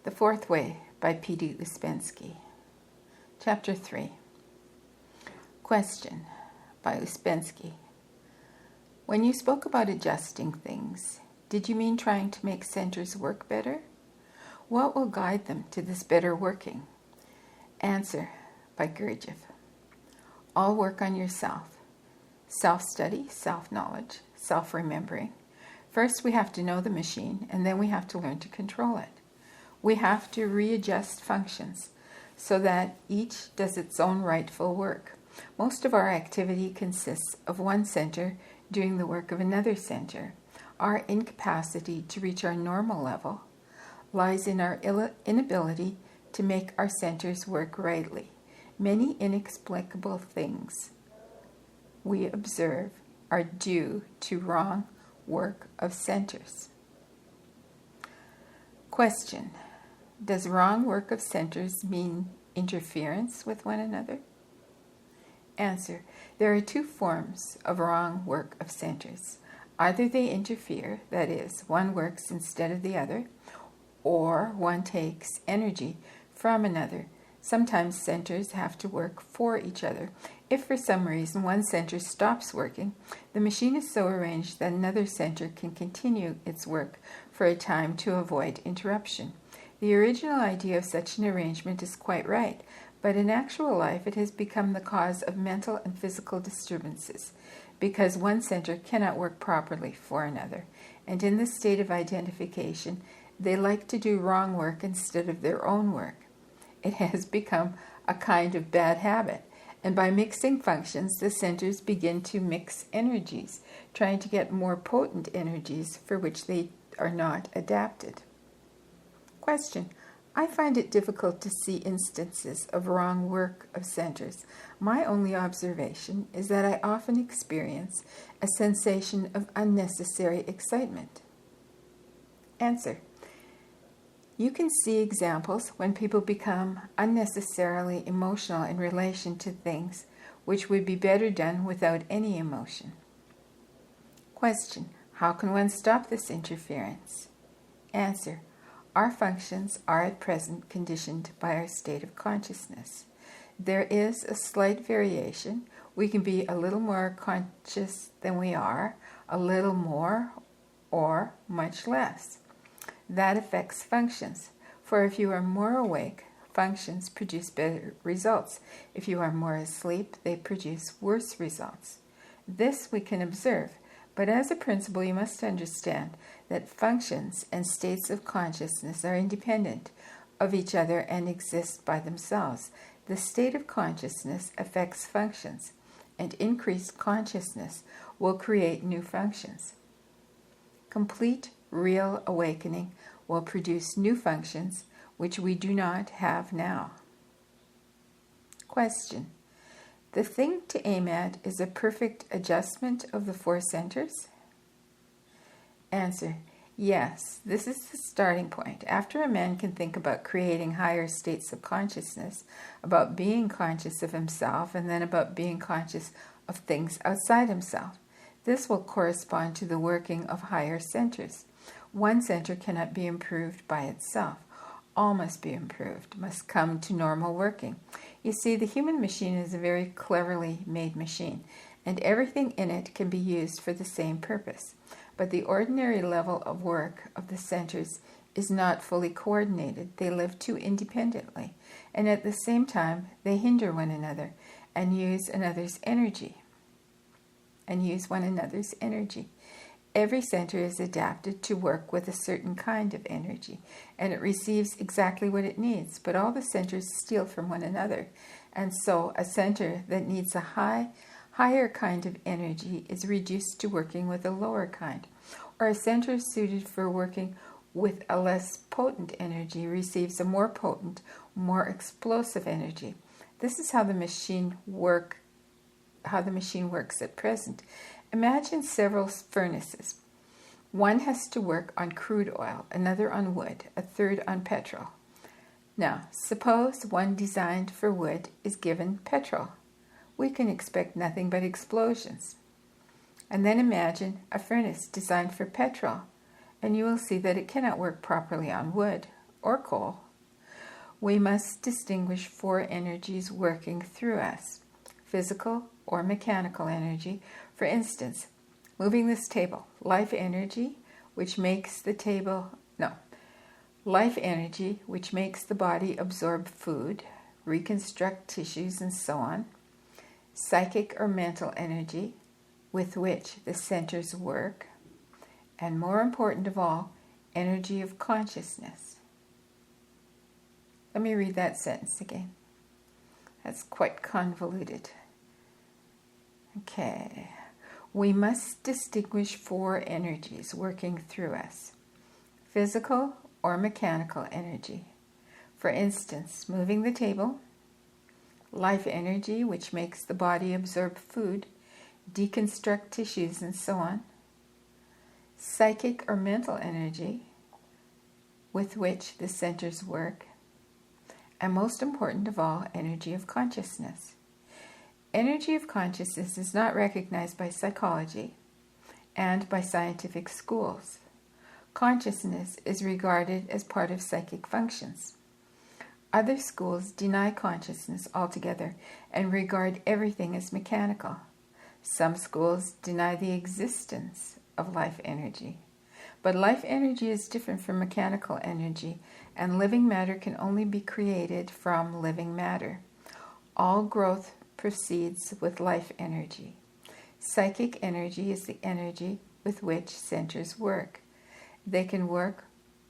The Fourth Way by P.D. Ouspensky. Chapter 3. Question by Ouspensky. When you spoke about adjusting things, did you mean trying to make centers work better? What will guide them to this better working? Answer by Gurdjieff. All work on yourself. Self-study, self-knowledge, self-remembering. First we have to know the machine, and then we have to learn to control it. We have to readjust functions so that each does its own rightful work. Most of our activity consists of one center doing the work of another center. Our incapacity to reach our normal level lies in our inability to make our centers work rightly. Many inexplicable things we observe are due to wrong work of centers. Question. Does wrong work of centers mean interference with one another? Answer. There are two forms of wrong work of centers. Either they interfere, that is, one works instead of the other, or one takes energy from another. Sometimes centers have to work for each other. If for some reason one center stops working, the machine is so arranged that another center can continue its work for a time to avoid interruption. The original idea of such an arrangement is quite right, but in actual life it has become the cause of mental and physical disturbances, because one center cannot work properly for another, and in this state of identification, they like to do wrong work instead of their own work. It has become a kind of bad habit, and by mixing functions, the centers begin to mix energies, trying to get more potent energies for which they are not adapted. Question. I find it difficult to see instances of wrong work of centers. My only observation is that I often experience a sensation of unnecessary excitement. Answer. You can see examples when people become unnecessarily emotional in relation to things which would be better done without any emotion. Question. How can one stop this interference? Answer. Our functions are at present conditioned by our state of consciousness. There is a slight variation. We can be a little more conscious than we are, a little more, or much less. That affects functions. For if you are more awake, functions produce better results. If you are more asleep, they produce worse results. This we can observe. But as a principle, you must understand that functions and states of consciousness are independent of each other and exist by themselves. The state of consciousness affects functions, and increased consciousness will create new functions. Complete, real awakening will produce new functions which we do not have now. Question. The thing to aim at is a perfect adjustment of the four centers? Answer. Yes, this is the starting point. After a man can think about creating higher states of consciousness, about being conscious of himself, and then about being conscious of things outside himself, this will correspond to the working of higher centers. One center cannot be improved by itself. All must be improved, must come to normal working. You see, the human machine is a very cleverly made machine, and everything in it can be used for the same purpose. But the ordinary level of work of the centers is not fully coordinated. They live too independently, and at the same time they hinder one another and use one another's energy. Every center is adapted to work with a certain kind of energy, and it receives exactly what it needs, but all the centers steal from one another, and so a center that needs a higher kind of energy is reduced to working with a lower kind, or a center suited for working with a less potent energy receives a more potent, more explosive energy. This is how the machine works at present. Imagine several furnaces. One has to work on crude oil, another on wood, a third on petrol. Now, suppose one designed for wood is given petrol. We can expect nothing but explosions. And then imagine a furnace designed for petrol, and you will see that it cannot work properly on wood or coal, we must distinguish four energies working through us: physical or mechanical energy. For instance, moving this table, life energy, which makes the body absorb food, reconstruct tissues, and so on. Psychic or mental energy, with which the centers work. And more important of all, energy of consciousness. Let me read that sentence again. That's quite convoluted. Okay. We must distinguish four energies working through us: physical or mechanical energy. For instance, moving the table, life energy, which makes the body absorb food, deconstruct tissues, and so on. Psychic or mental energy, with which the centers work. And most important of all, energy of consciousness. Energy of consciousness is not recognized by psychology and by scientific schools. Consciousness is regarded as part of psychic functions. Other schools deny consciousness altogether and regard everything as mechanical. Some schools deny the existence of life energy. But life energy is different from mechanical energy, and living matter can only be created from living matter. All growth proceeds with life energy. Psychic energy is the energy with which centers work. They can work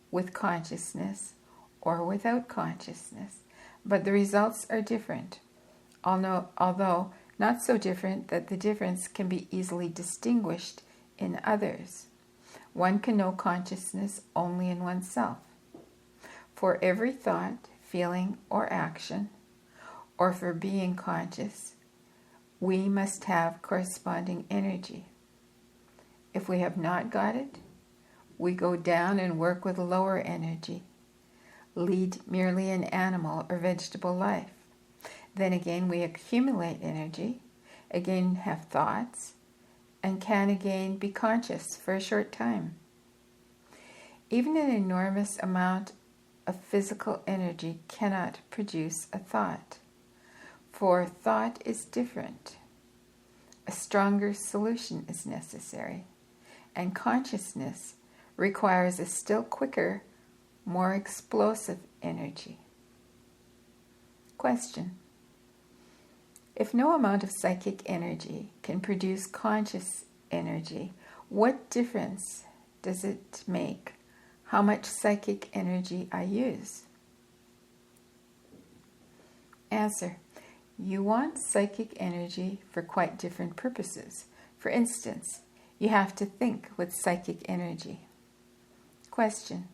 with consciousness or without consciousness, but the results are different, although not so different that the difference can be easily distinguished in others. One can know consciousness only in oneself. For every thought, feeling, or action, or for being conscious, we must have corresponding energy. If we have not got it, we go down and work with lower energy, lead merely an animal or vegetable life. Then again we accumulate energy, again have thoughts, and can again be conscious for a short time. Even an enormous amount of physical energy cannot produce a thought, for thought is different. A stronger solution is necessary, and consciousness requires a still quicker, more explosive energy. Question: if no amount of psychic energy can produce conscious energy, what difference does it make how much psychic energy I use? Answer: you want psychic energy for quite different purposes. For instance, you have to think with psychic energy. Question: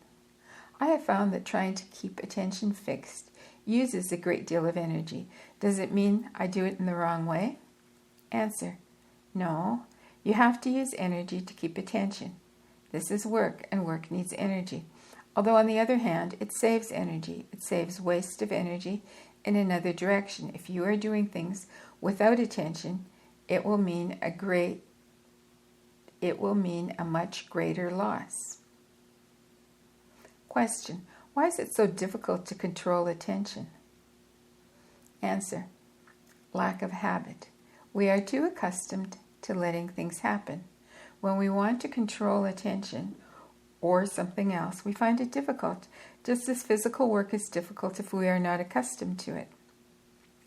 I have found that trying to keep attention fixed uses a great deal of energy. Does it mean I do it in the wrong way? Answer: no, you have to use energy to keep attention. This is work, and work needs energy. Although on the other hand, it saves energy. It saves waste of energy in another direction. If you are doing things without attention, it will mean a much greater loss. Question: why is it so difficult to control attention? Answer: lack of habit. We are too accustomed to letting things happen. When we want to control attention or something else, we find it difficult, just as physical work is difficult if we are not accustomed to it.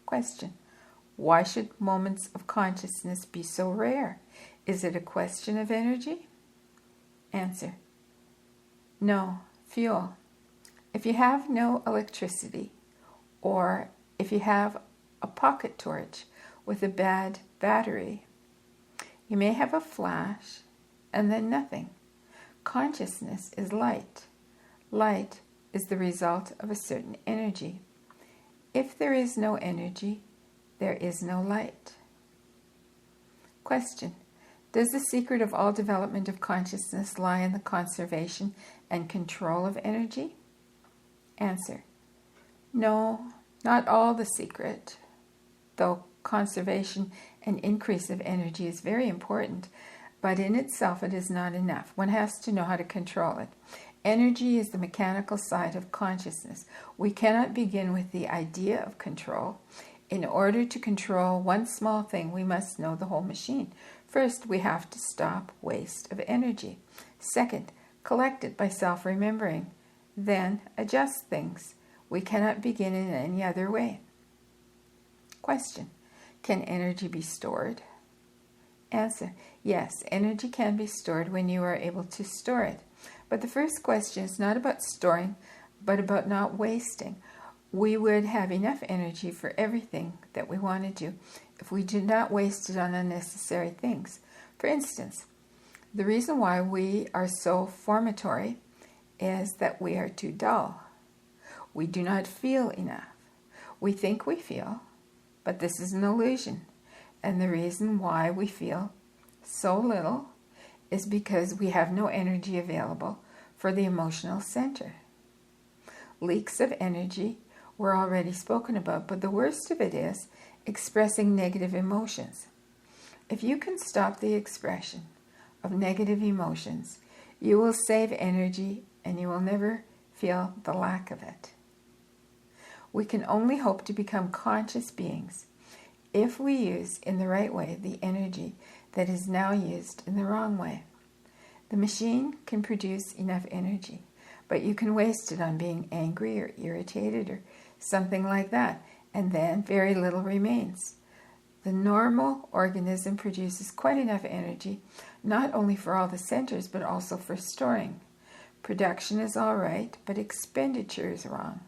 Question: why should moments of consciousness be so rare? Is it a question of energy? Answer: no, fuel. If you have no electricity, or if you have a pocket torch with a bad battery, you may have a flash and then nothing. Consciousness is light. Light is the result of a certain energy. If there is no energy, there is no light. Question: does the secret of all development of consciousness lie in the conservation and control of energy? Answer: no, not all the secret, though conservation and increase of energy is very important, but in itself it is not enough. One has to know how to control it. Energy is the mechanical side of consciousness. We cannot begin with the idea of control. In order to control one small thing, we must know the whole machine. First, we have to stop waste of energy. Second, collect it by self-remembering. Then, adjust things. We cannot begin in any other way. Question: can energy be stored? Answer: yes, energy can be stored when you are able to store it. But the first question is not about storing, but about not wasting. We would have enough energy for everything that we want to do if we did not waste it on unnecessary things. For instance, the reason why we are so formatory is that we are too dull. We do not feel enough. We think we feel, but this is an illusion. And the reason why we feel so little is because we have no energy available for the emotional center. Leaks of energy were already spoken about, but the worst of it is expressing negative emotions. If you can stop the expression of negative emotions, you will save energy and you will never feel the lack of it. We can only hope to become conscious beings if we use in the right way the energy that is now used in the wrong way. The machine can produce enough energy, but you can waste it on being angry or irritated or something like that, and then very little remains. The normal organism produces quite enough energy, not only for all the centers, but also for storing. Production is all right, but expenditure is wrong.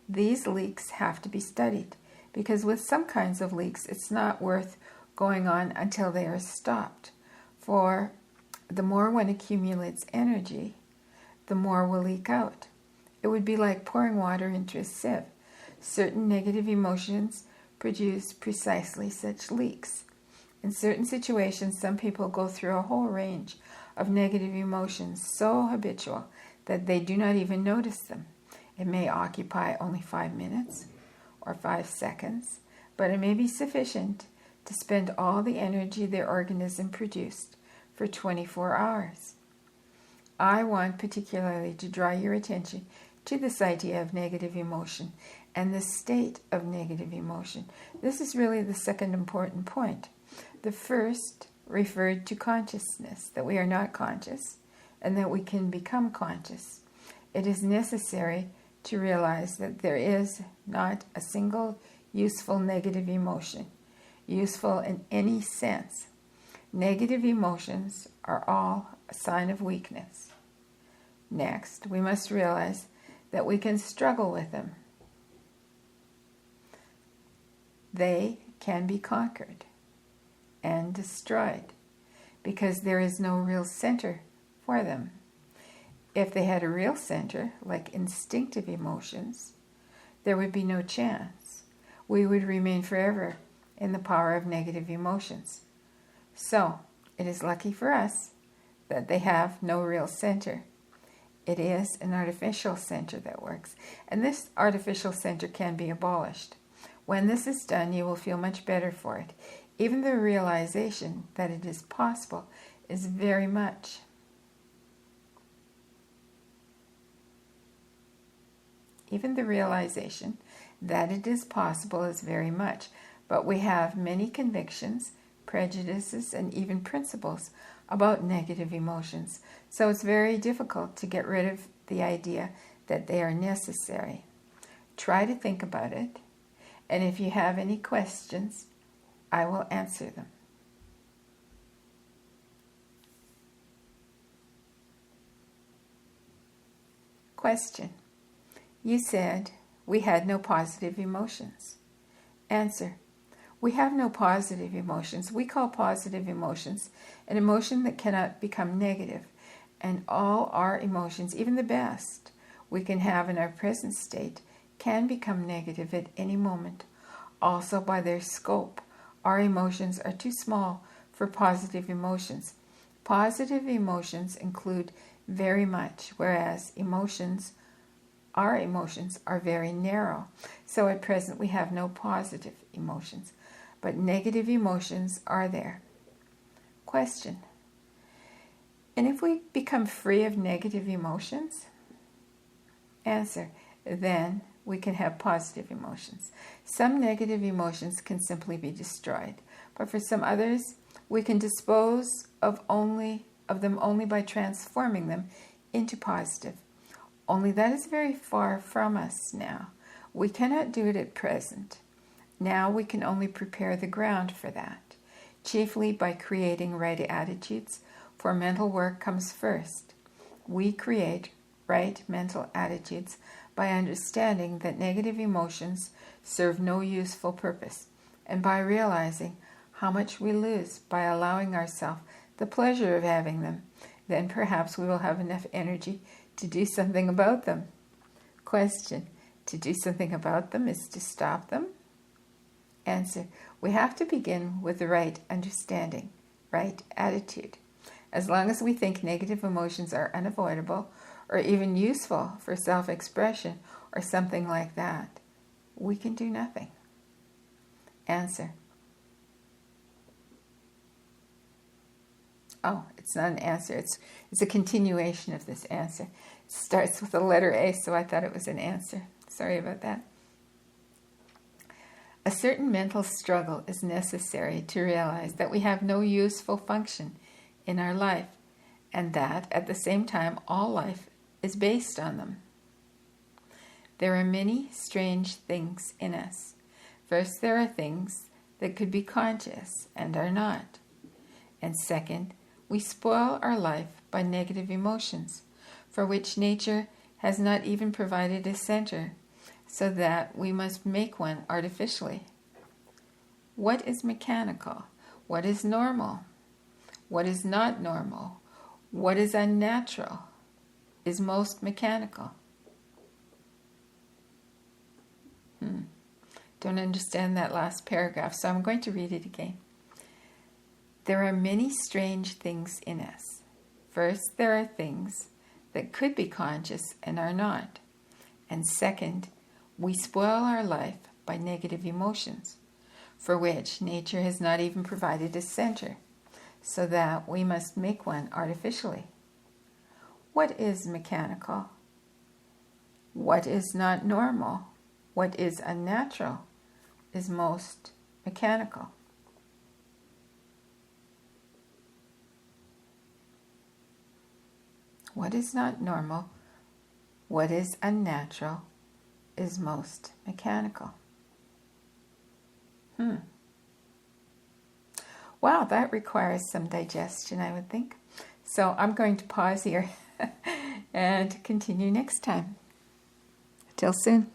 These leaks have to be studied, because with some kinds of leaks, it's not worth going on until they are stopped. For the more one accumulates energy, the more will leak out. It would be like pouring water into a sieve. Certain negative emotions produce precisely such leaks. In certain situations, some people go through a whole range of negative emotions so habitual that they do not even notice them. It may occupy only 5 minutes or 5 seconds, but it may be sufficient to spend all the energy their organism produced for 24 hours. I want particularly to draw your attention to this idea of negative emotion and the state of negative emotion. This is really the second important point. The first referred to consciousness, that we are not conscious and that we can become conscious. It is necessary to realize that there is not a single useful negative emotion, useful in any sense. Negative emotions are all a sign of weakness. Next, we must realize that we can struggle with them. They can be conquered and destroyed because there is no real center for them. If they had a real center, like instinctive emotions, there would be no chance. We would remain forever in the power of negative emotions. So, it is lucky for us that they have no real center. It is an artificial center that works, and this artificial center can be abolished. When this is done, you will feel much better for it. Even the realization that it is possible is very much. Even the realization that it is possible is very much, but we have many convictions, prejudices, and even principles about negative emotions, so it's very difficult to get rid of the idea that they are necessary. Try to think about it, and if you have any questions, I will answer them. Question: you said we had no positive emotions. Answer: we have no positive emotions. We call positive emotions an emotion that cannot become negative. And all our emotions, even the best we can have in our present state, can become negative at any moment. Also, by their scope, our emotions are too small for positive emotions. Positive emotions include very much, whereas our emotions are very narrow. So at present we have no positive emotions, but negative emotions are there. Question: And if we become free of negative emotions, answer, then we can have positive emotions. Some negative emotions can simply be destroyed, but for some others, we can dispose of them only by transforming them into positive. Only that is very far from us now. We cannot do it at present. Now we can only prepare the ground for that, chiefly by creating right attitudes, for mental work comes first. We create right mental attitudes by understanding that negative emotions serve no useful purpose, and by realizing how much we lose by allowing ourselves the pleasure of having them. Then perhaps we will have enough energy to do something about them. Question: to do something about them is to stop them? Answer: we have to begin with the right understanding, right attitude. As long as we think negative emotions are unavoidable or even useful for self-expression or something like that, we can do nothing. Answer: oh, it's not an answer. It's a continuation of this answer. It starts with the letter A, so I thought it was an answer. Sorry about that. A certain mental struggle is necessary to realize that we have no useful function in our life, and that, at the same time, all life is based on them. There are many strange things in us. First, there are things that could be conscious and are not. And second, we spoil our life by negative emotions, for which nature has not even provided a center, so that we must make one artificially. What is mechanical? What is normal? What is not normal? What is unnatural? Is most mechanical. Don't understand that last paragraph, so I'm going to read it again. There are many strange things in us. First, there are things that could be conscious and are not. And second, we spoil our life by negative emotions, for which nature has not even provided a center, so that we must make one artificially. What is mechanical? What is not normal? What is unnatural is most mechanical. What is not normal? What is unnatural is most mechanical. Wow, that requires some digestion, I would think. So I'm going to pause here and continue next time. Till soon.